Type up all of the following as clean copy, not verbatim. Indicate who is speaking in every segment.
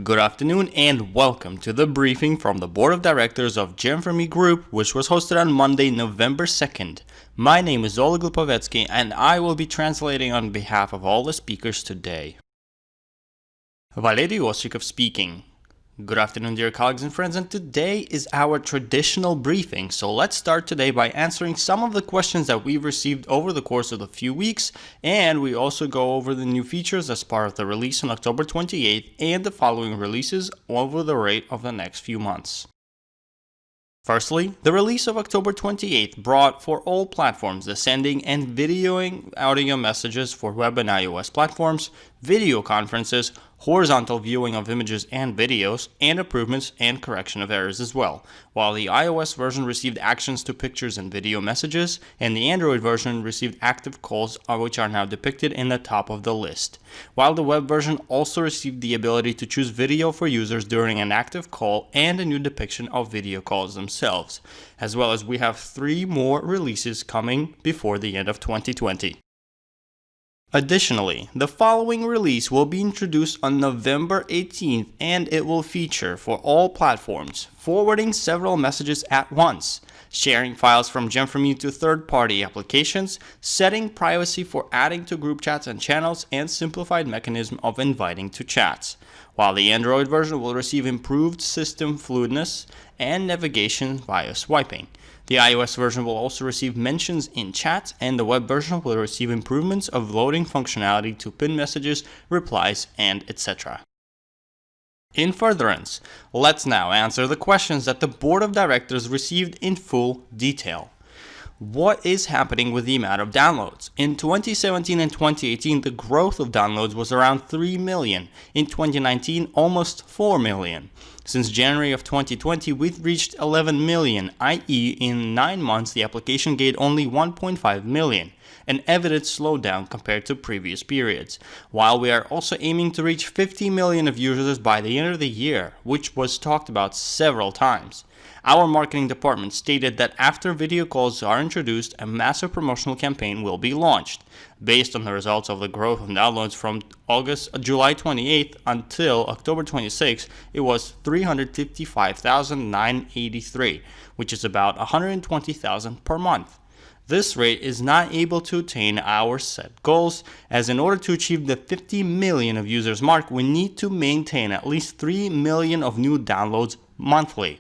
Speaker 1: Good afternoon and welcome to the briefing from the Board of Directors of Gem4Me Group, which was hosted on Monday, November 2nd. My name is Oleg Lipovetsky and I will be translating on behalf of all the speakers today. Valery Ostrikov speaking. Good afternoon, dear colleagues and friends, and today is our traditional briefing. So let's start today by answering some of the questions that we've received over the course of the few weeks, and we also go over the new features as part of the release on October 28th and the following releases over the rate of the next few months. Firstly, the release of October 28th brought for all platforms the sending and videoing audio messages for web and iOS platforms, video conferences, horizontal viewing of images and videos, and improvements and correction of errors as well, while the iOS version received actions to pictures and video messages, and the Android version received active calls, which are now depicted in the top of the list, while the web version also received the ability to choose video for users during an active call and a new depiction of video calls themselves, as well as we have 3 more releases coming before the end of 2020. Additionally, the following release will be introduced on November 18th and it will feature for all platforms forwarding several messages at once, sharing files from Gem4Me to third-party applications, setting privacy for adding to group chats and channels, and simplified mechanism of inviting to chats, while the Android version will receive improved system fluidness and navigation via swiping. The iOS version will also receive mentions in chat, and the web version will receive improvements of loading functionality to pin messages, replies, and etc. In furtherance, let's now answer the questions that the Board of Directors received in full detail. What is happening with the amount of downloads? In 2017 and 2018, the growth of downloads was around 3 million. In 2019, almost 4 million. Since January of 2020, we've reached 11 million, i.e. in 9 months the application gained only 1.5 million, an evident slowdown compared to previous periods, while we are also aiming to reach 50 million of users by the end of the year, which was talked about several times. Our marketing department stated that after video calls are introduced, a massive promotional campaign will be launched. Based on the results of the growth of downloads from July 28th until October 26th, it was 355,983, which is about 120,000 per month. This rate is not able to attain our set goals, as in order to achieve the 50 million of users mark, we need to maintain at least 3 million of new downloads monthly.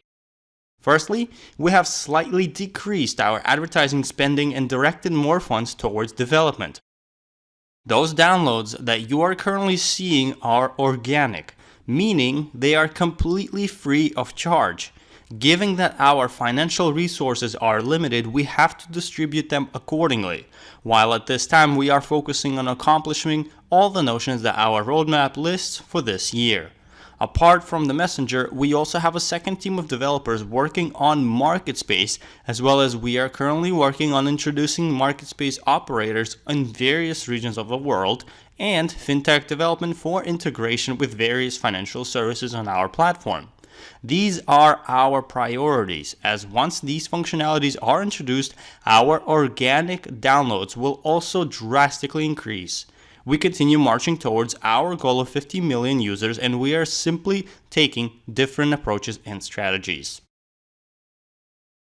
Speaker 1: Firstly, we have slightly decreased our advertising spending and directed more funds towards development. Those downloads that you are currently seeing are organic, meaning they are completely free of charge. Given that our financial resources are limited, we have to distribute them accordingly, while at this time we are focusing on accomplishing all the notions that our roadmap lists for this year. Apart from the Messenger, we also have a second team of developers working on MarketSpace, as well as we are currently working on introducing MarketSpace operators in various regions of the world, and fintech development for integration with various financial services on our platform. These are our priorities, as once these functionalities are introduced, our organic downloads will also drastically increase. We continue marching towards our goal of 50 million users, and we are simply taking different approaches and strategies.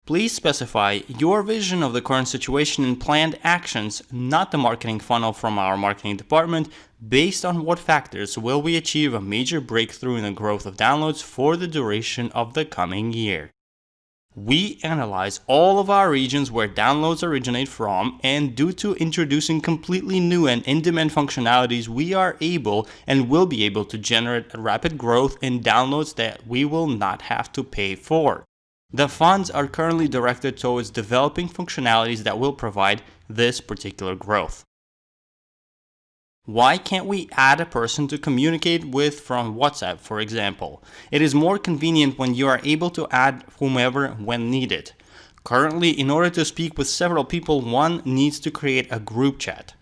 Speaker 1: Please specify your vision of the current situation and planned actions, not the marketing funnel from our marketing department. Based on what factors will we achieve a major breakthrough in the growth of downloads for the duration of the coming year? We analyze all of our regions where downloads originate from, and due to introducing completely new and in-demand functionalities, we are able and will be able to generate a rapid growth in downloads that we will not have to pay for. The funds are currently directed towards developing functionalities that will provide this particular growth. Why can't we add a person to communicate with from WhatsApp, for example? It is more convenient when you are able to add whomever when needed. Currently, in order to speak with several people, one needs to create a group chat.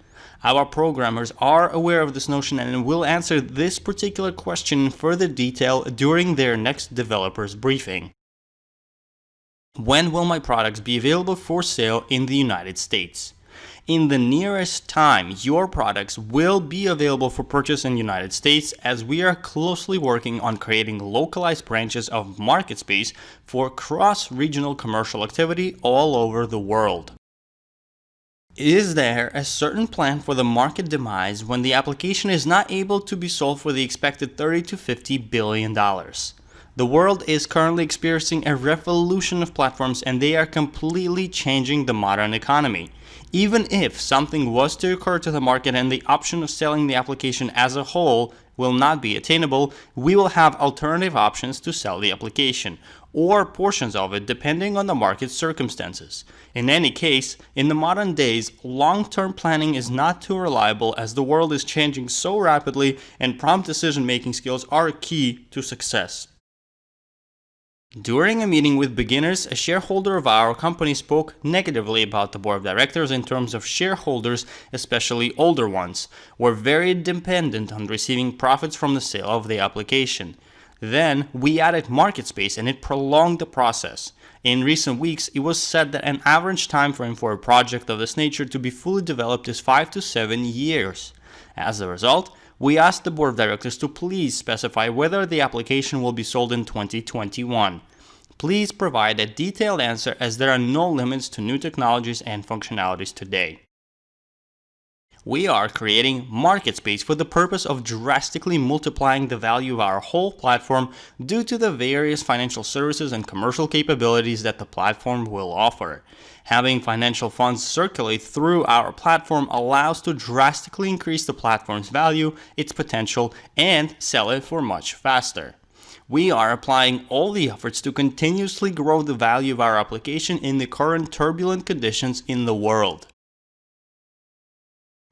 Speaker 1: Our programmers are aware of this notion and will answer this particular question in further detail during their next developers briefing. When will my products be available for sale in the United States? In the nearest time, your products will be available for purchase in the United States, as we are closely working on creating localized branches of MarketSpace for cross-regional commercial activity all over the world. Is there a certain plan for the market demise when the application is not able to be sold for the expected $30 to $50 billion? The world is currently experiencing a revolution of platforms, and they are completely changing the modern economy. Even if something was to occur to the market and the option of selling the application as a whole will not be attainable, we will have alternative options to sell the application, or portions of it depending on the market circumstances. In any case, in the modern days, long-term planning is not too reliable, as the world is changing so rapidly and prompt decision-making skills are key to success. During a meeting with beginners, a shareholder of our company spoke negatively about the board of directors in terms of shareholders, especially older ones, were very dependent on receiving profits from the sale of the application. Then we added MarketSpace, and it prolonged the process. In recent weeks, it was said that an average time frame for a project of this nature to be fully developed is 5 to 7 years. As a result, we asked the board of directors to please specify whether the application will be sold in 2021. Please provide a detailed answer, as there are no limits to new technologies and functionalities today. We are creating MarketSpace for the purpose of drastically multiplying the value of our whole platform due to the various financial services and commercial capabilities that the platform will offer. Having financial funds circulate through our platform allows to drastically increase the platform's value, its potential, and sell it for much faster. We are applying all the efforts to continuously grow the value of our application in the current turbulent conditions in the world.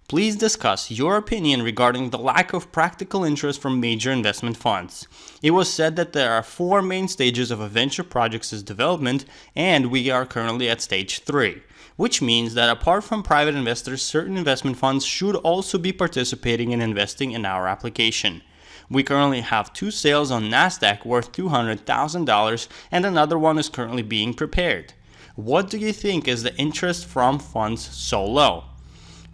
Speaker 1: Please discuss your opinion regarding the lack of practical interest from major investment funds. It was said that there are 4 main stages of a venture project's development, and we are currently at stage 3, which means that apart from private investors, certain investment funds should also be participating in investing in our application. We currently have 2 sales on NASDAQ worth $200,000, and another one is currently being prepared. What do you think is the interest from funds so low?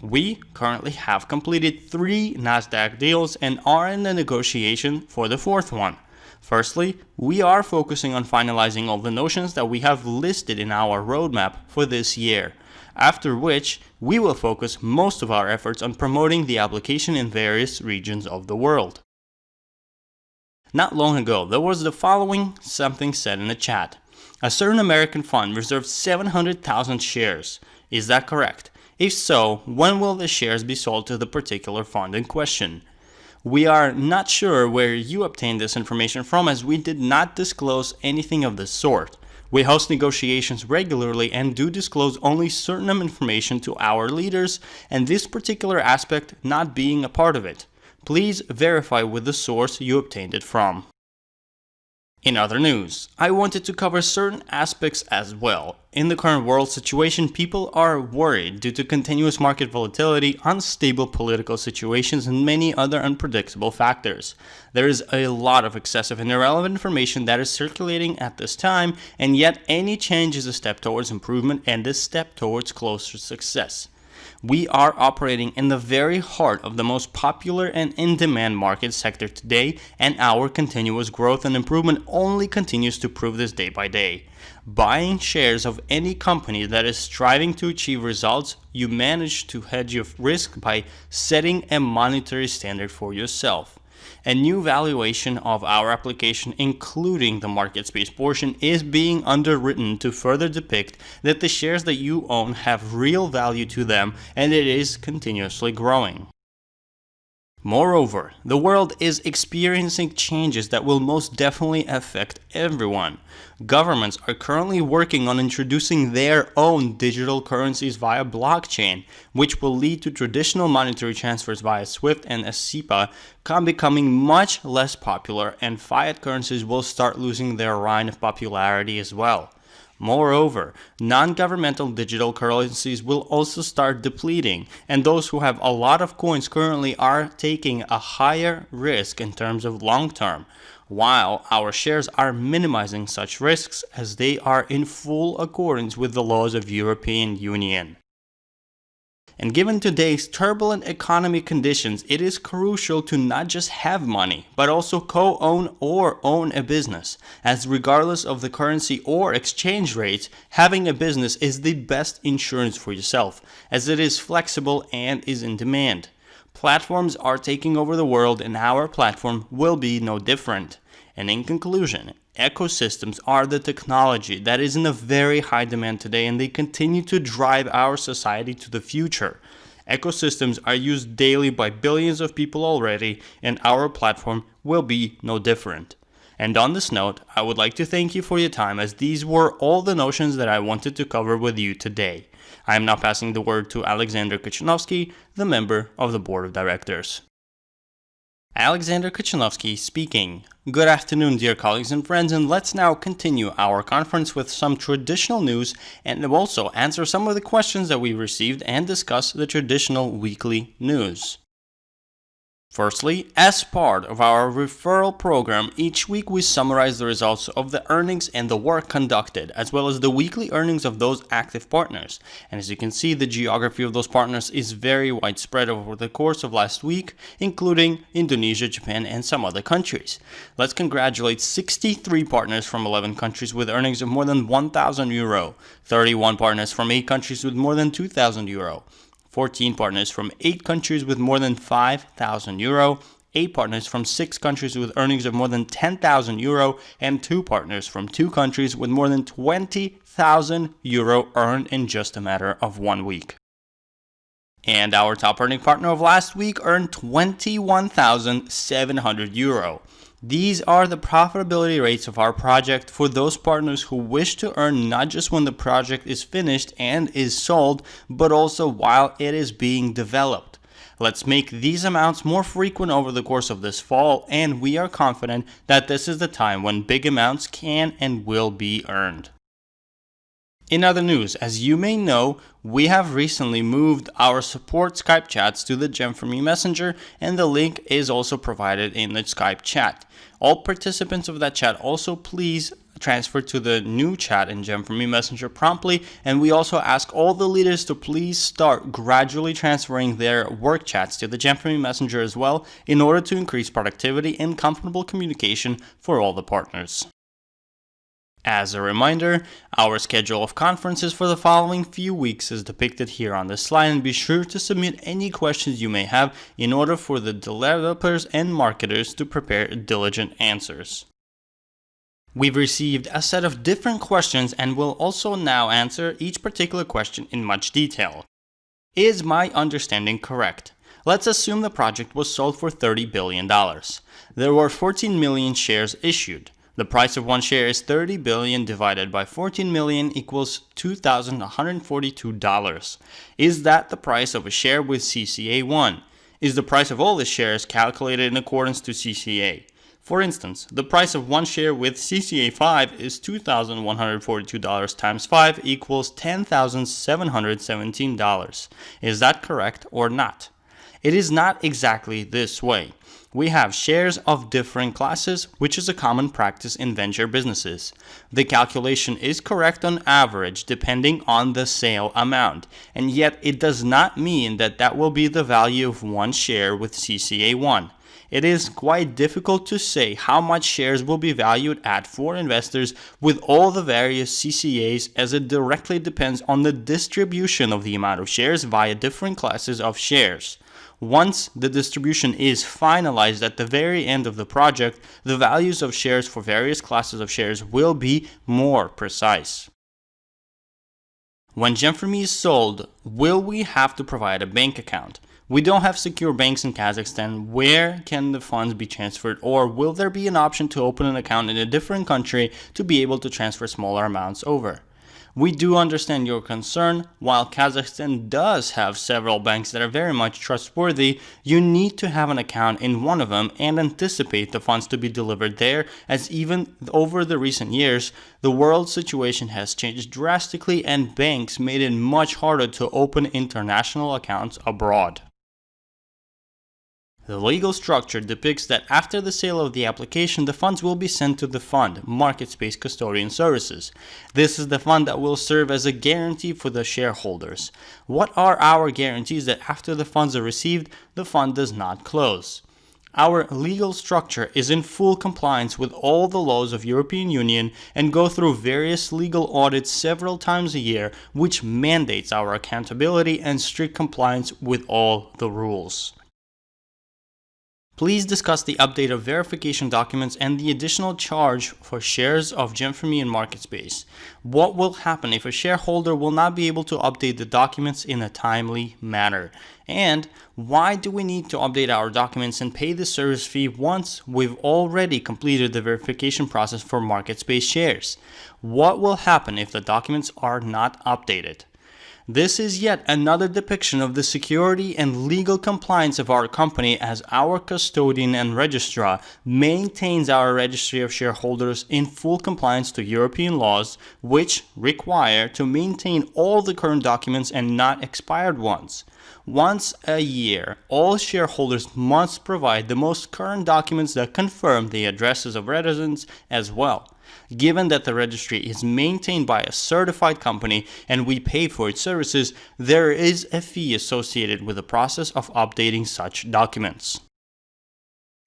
Speaker 1: We currently have completed 3 NASDAQ deals and are in the negotiation for the 4th one. Firstly, we are focusing on finalizing all the notions that we have listed in our roadmap for this year, after which we will focus most of our efforts on promoting the application in various regions of the world. Not long ago, there was the following something said in the chat. A certain American fund reserved 700,000 shares. Is that correct? If so, when will the shares be sold to the particular fund in question? We are not sure where you obtained this information from, as we did not disclose anything of this sort. We host negotiations regularly and do disclose only certain information to our leaders, and this particular aspect not being a part of it. Please verify with the source you obtained it from. In other news, I wanted to cover certain aspects as well. In the current world situation, people are worried due to continuous market volatility, unstable political situations, and many other unpredictable factors. There is a lot of excessive and irrelevant information that is circulating at this time, and yet any change is a step towards improvement and a step towards closer success. We are operating in the very heart of the most popular and in-demand market sector today, and our continuous growth and improvement only continues to prove this day by day. Buying shares of any company that is striving to achieve results, you manage to hedge your risk by setting a monetary standard for yourself. A new valuation of our application, including the MarketSpace portion, is being underwritten to further depict that the shares that you own have real value to them, and it is continuously growing. Moreover, the world is experiencing changes that will most definitely affect everyone. Governments are currently working on introducing their own digital currencies via blockchain, which will lead to traditional monetary transfers via SWIFT and SEPA becoming much less popular, and fiat currencies will start losing their reign of popularity as well. Moreover, non-governmental digital currencies will also start depleting, and those who have a lot of coins currently are taking a higher risk in terms of long-term, while our shares are minimizing such risks as they are in full accordance with the laws of European Union. And given today's turbulent economy conditions, it is crucial to not just have money, but also co-own or own a business, as regardless of the currency or exchange rates, having a business is the best insurance for yourself, as it is flexible and is in demand. Platforms are taking over the world, and our platform will be no different. And in conclusion, ecosystems are the technology that is in a very high demand today, and they continue to drive our society to the future. Ecosystems are used daily by billions of people already, and our platform will be no different. And on this note, I would like to thank you for your time, as these were all the notions that I wanted to cover with you today. I am now passing the word to Alexander Kuchanovsky, the member of the Board of Directors. Alexander Kuchanovsky speaking. Good afternoon, dear colleagues and friends, and let's now continue our conference with some traditional news and also answer some of the questions that we received and discuss the traditional weekly news. Firstly, as part of our referral program, each week we summarize the results of the earnings and the work conducted, as well as the weekly earnings of those active partners. And as you can see, the geography of those partners is very widespread over the course of last week, including Indonesia, Japan, and some other countries. Let's congratulate 63 partners from 11 countries with earnings of more than €1,000, 31 partners from 8 countries with more than €2,000, 14 partners from 8 countries with more than €5,000, 8 partners from 6 countries with earnings of more than €10,000, and 2 partners from 2 countries with more than €20,000 earned in just a matter of 1 week. And our top earning partner of last week earned €21,700. These are the profitability rates of our project for those partners who wish to earn not just when the project is finished and is sold, but also while it is being developed. Let's make these amounts more frequent over the course of this fall, and we are confident that this is the time when big amounts can and will be earned. In other news, as you may know, we have recently moved our support Skype chats to the Gem4Me Messenger, and the link is also provided in the Skype chat. All participants of that chat also please transfer to the new chat in Gem4Me Messenger promptly, and we also ask all the leaders to please start gradually transferring their work chats to the Gem4Me Messenger as well, in order to increase productivity and comfortable communication for all the partners. As a reminder, our schedule of conferences for the following few weeks is depicted here on this slide, and be sure to submit any questions you may have in order for the developers and marketers to prepare diligent answers. We've received a set of different questions and will also now answer each particular question in much detail. Is my understanding correct? Let's assume the project was sold for $30 billion. There were 14 million shares issued. The price of one share is 30 billion divided by 14 million equals $2,142. Is that the price of a share with CCA1? Is the price of all the shares calculated in accordance to CCA? For instance, the price of one share with CCA5 is $2,142 times 5 equals $10,717. Is that correct or not? It is not exactly this way. We have shares of different classes, which is a common practice in venture businesses. The calculation is correct on average depending on the sale amount, and yet it does not mean that that will be the value of one share with CCA1. It is quite difficult to say how much shares will be valued at for investors with all the various CCAs, as it directly depends on the distribution of the amount of shares via different classes of shares. Once the distribution is finalized at the very end of the project, the values of shares for various classes of shares will be more precise. When Gem4Me is sold, will we have to provide a bank account? We don't have secure banks in Kazakhstan. Where can the funds be transferred, or will there be an option to open an account in a different country to be able to transfer smaller amounts over? We do understand your concern. While Kazakhstan does have several banks that are very much trustworthy, you need to have an account in one of them and anticipate the funds to be delivered there, as even over the recent years, the world situation has changed drastically and banks made it much harder to open international accounts abroad. The legal structure depicts that after the sale of the application, the funds will be sent to the fund, MarketSpace Custodian Services. This is the fund that will serve as a guarantee for the shareholders. What are our guarantees that after the funds are received, the fund does not close? Our legal structure is in full compliance with all the laws of European Union and go through various legal audits several times a year, which mandates our accountability and strict compliance with all the rules. Please discuss the update of verification documents and the additional charge for shares of Gem4Me in MarketSpace. What will happen if a shareholder will not be able to update the documents in a timely manner? And why do we need to update our documents and pay the service fee once we've already completed the verification process for MarketSpace shares? What will happen if the documents are not updated? This is yet another depiction of the security and legal compliance of our company as our custodian and registrar maintains our registry of shareholders in full compliance to European laws, which require to maintain all the current documents and not expired ones. Once a year, all shareholders must provide the most current documents that confirm the addresses of residents as well. Given that the registry is maintained by a certified company and we pay for its services, there is a fee associated with the process of updating such documents.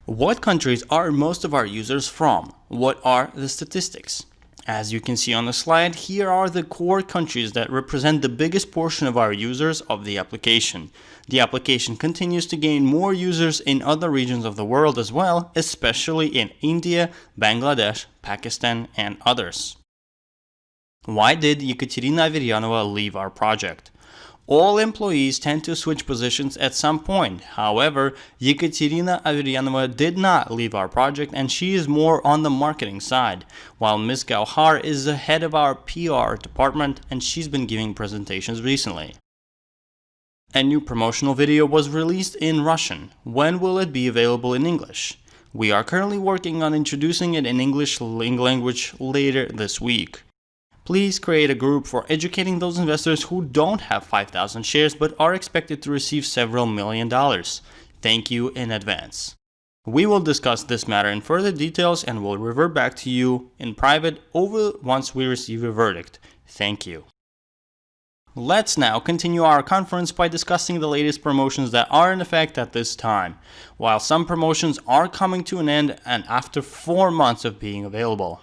Speaker 1: What countries are most of our users from? What are the statistics? As you can see on the slide, here are the core countries that represent the biggest portion of our users of the application. The application continues to gain more users in other regions of the world as well, especially in India, Bangladesh, Pakistan, and others. Why did Ekaterina Averyanova leave our project? All employees tend to switch positions at some point. However, Ekaterina Averyanova did not leave our project and she is more on the marketing side, while Ms. Gauhar is the head of our PR department and she's been giving presentations recently. A new promotional video was released in Russian. When will it be available in English? We are currently working on introducing it in English language later this week. Please create a group for educating those investors who don't have 5,000 shares but are expected to receive several $million. Thank you in advance. We will discuss this matter in further details and will revert back to you in private once we receive a verdict. Thank you. Let's now continue our conference by discussing the latest promotions that are in effect at this time, while some promotions are coming to an end and after 4 months of being available.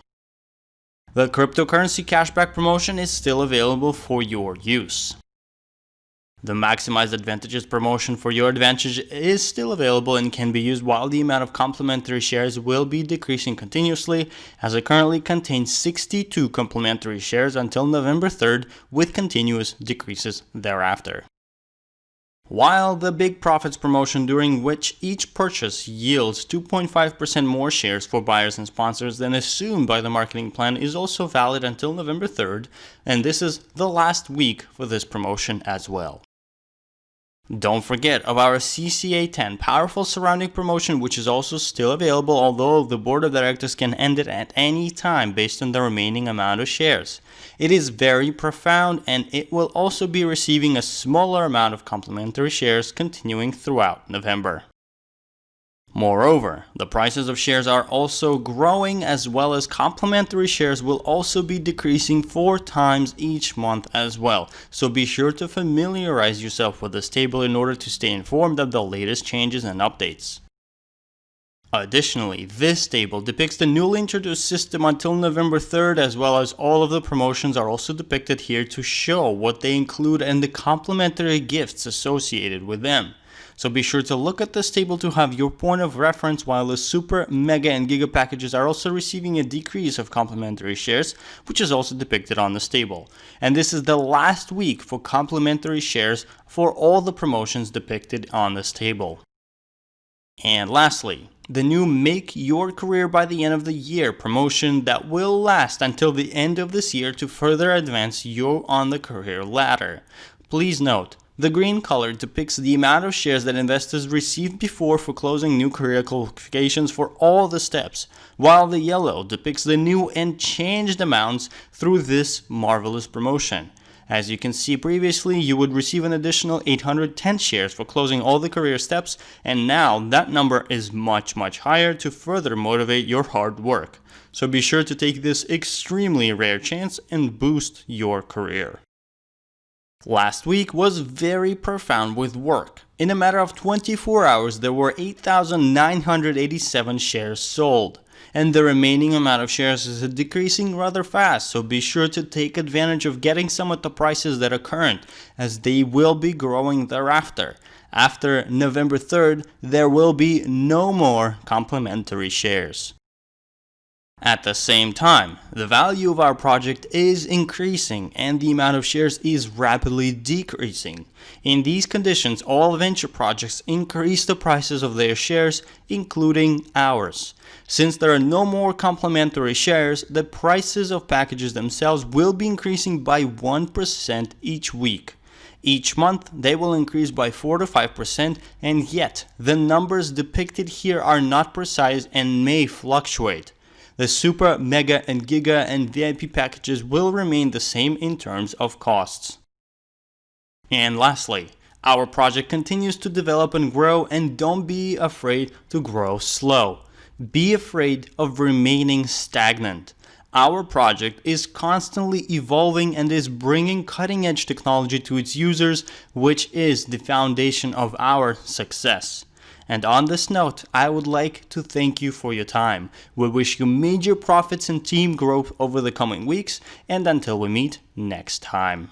Speaker 1: The cryptocurrency cashback promotion is still available for your use. The Maximize Advantages promotion for your advantage is still available and can be used while the amount of complimentary shares will be decreasing continuously, as it currently contains 62 complimentary shares until November 3rd with continuous decreases thereafter. While the Big Profits promotion, during which each purchase yields 2.5% more shares for buyers and sponsors than assumed by the marketing plan, is also valid until November 3rd, and this is the last week for this promotion as well. Don't forget of our CCA 10 Powerful Surrounding promotion, which is also still available, although the board of directors can end it at any time based on the remaining amount of shares. It is very profound and it will also be receiving a smaller amount of complimentary shares continuing throughout November. Moreover, the prices of shares are also growing, as well as complimentary shares will also be decreasing 4 times each month as well, so be sure to familiarize yourself with this table in order to stay informed of the latest changes and updates. Additionally, this table depicts the newly introduced system until November 3rd, as well as all of the promotions are also depicted here to show what they include and the complimentary gifts associated with them. So be sure to look at this table to have your point of reference, while the Super, Mega, and Giga packages are also receiving a decrease of complimentary shares, which is also depicted on this table. And this is the last week for complimentary shares for all the promotions depicted on this table. And lastly, the new Make Your Career by the End of the Year promotion that will last until the end of this year to further advance you on the career ladder. Please note, the green color depicts the amount of shares that investors received before for closing new career qualifications for all the steps, while the yellow depicts the new and changed amounts through this marvelous promotion. As you can see previously, you would receive an additional 810 shares for closing all the career steps, and now that number is much higher to further motivate your hard work. So be sure to take this extremely rare chance and boost your career. Last week was very profound with work. In a matter of 24 hours, there were 8,987 shares sold. And the remaining amount of shares is decreasing rather fast, so be sure to take advantage of getting some at the prices that are current, as they will be growing thereafter. After November 3rd, there will be no more complimentary shares. At the same time, the value of our project is increasing and the amount of shares is rapidly decreasing. In these conditions, all venture projects increase the prices of their shares, including ours. Since there are no more complimentary shares, the prices of packages themselves will be increasing by 1% each week. Each month, they will increase by 4 to 5%, and yet the numbers depicted here are not precise and may fluctuate. The Super, Mega, and Giga and VIP packages will remain the same in terms of costs. And lastly, our project continues to develop and grow, and don't be afraid to grow slow. Be afraid of remaining stagnant. Our project is constantly evolving and is bringing cutting-edge technology to its users, which is the foundation of our success. And on this note, I would like to thank you for your time. We wish you major profits and team growth over the coming weeks, and until we meet next time.